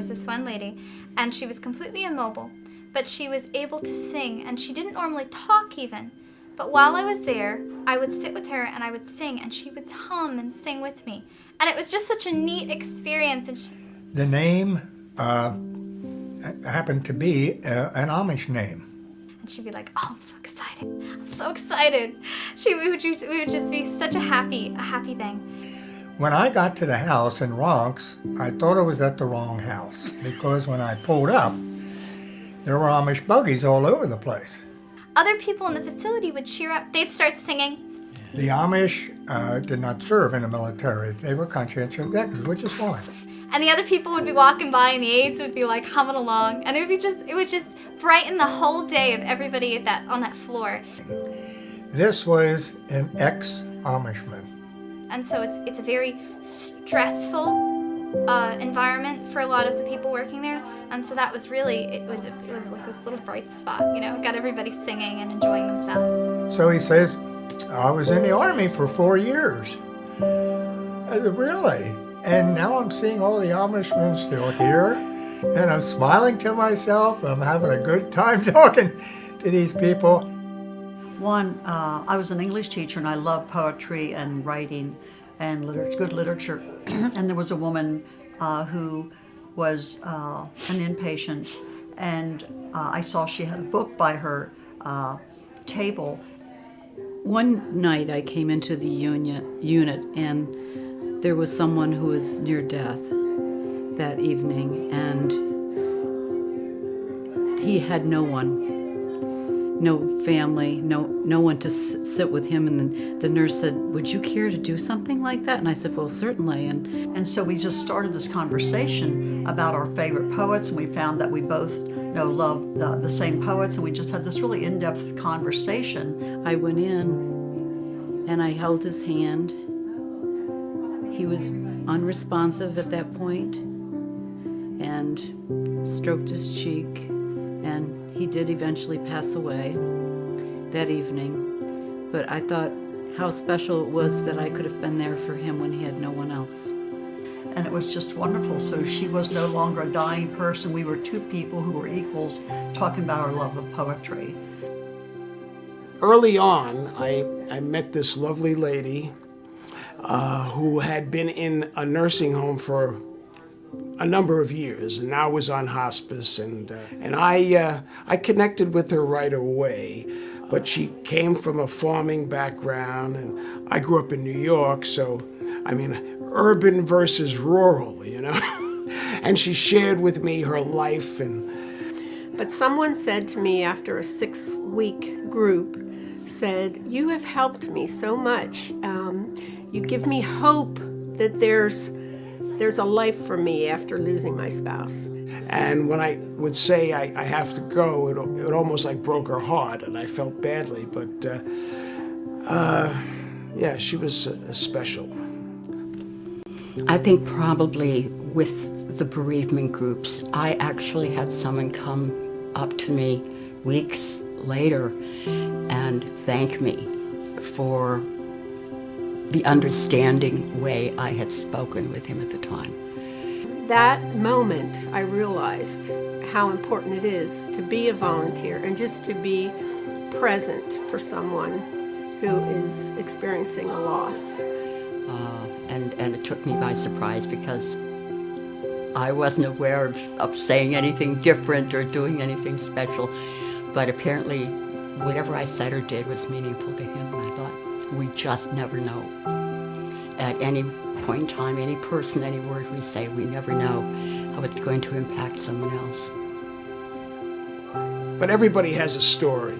this one lady, and she was completely immobile, but she was able to sing, and she didn't normally talk even. But while I was there, I would sit with her and I would sing, and she would hum and sing with me. And it was just such a neat experience. And the name happened to be an Amish name. And she'd be like, "Oh, I'm so excited. I'm so excited." We would just be such a happy thing. When I got to the house in Ronks, I thought I was at the wrong house because when I pulled up, there were Amish buggies all over the place. Other people in the facility would cheer up. They'd start singing. The Amish did not serve in the military. They were conscientious objectors, which is fine. And the other people would be walking by, and the aides would be like humming along, and it would just brighten the whole day of everybody on that floor. This was an ex-Amishman. And so it's a very stressful environment for a lot of the people working there, and so that was really it was like this little bright spot, got everybody singing and enjoying themselves. So he says, "I was in the Army for 4 years." I said, "Really?" And now I'm seeing all the Amishmen still here, and I'm smiling to myself. I'm having a good time talking to these people. I was an English teacher, and I loved poetry and writing and good literature. And there was a woman who was an inpatient, and I saw she had a book by her table. One night I came into the unit, and there was someone who was near death that evening, and he had no one, no family, no one to sit with him. And the nurse said, "Would you care to do something like that?" And I said, "Well, certainly." And so we just started this conversation about our favorite poets, and we found that we both love the same poets, and we just had this really in-depth conversation. I went in and I held his hand. He was unresponsive at that point, and stroked his cheek, and he did eventually pass away that evening. But I thought how special it was that I could have been there for him when he had no one else. And it was just wonderful. So she was no longer a dying person. We were two people who were equals talking about our love of poetry. Early on, I met this lovely lady who had been in a nursing home for a number of years and now was on hospice, and I connected with her right away. But she came from a farming background, and I grew up in New York, so urban versus rural, and she shared with me her life. But someone said to me after a 6-week group, said, "You have helped me so much. You give me hope that there's a life for me after losing my spouse." And when I would say I have to go, it almost like broke her heart, and I felt badly. But she was special. I think probably with the bereavement groups, I actually had someone come up to me weeks later and thank me for the understanding way I had spoken with him at the time. That moment, I realized how important it is to be a volunteer and just to be present for someone who is experiencing a loss. And it took me by surprise because I wasn't aware of saying anything different or doing anything special, but apparently whatever I said or did was meaningful to him, and I thought, we just never know. At any point in time, any person, any word we say, we never know how it's going to impact someone else. But everybody has a story.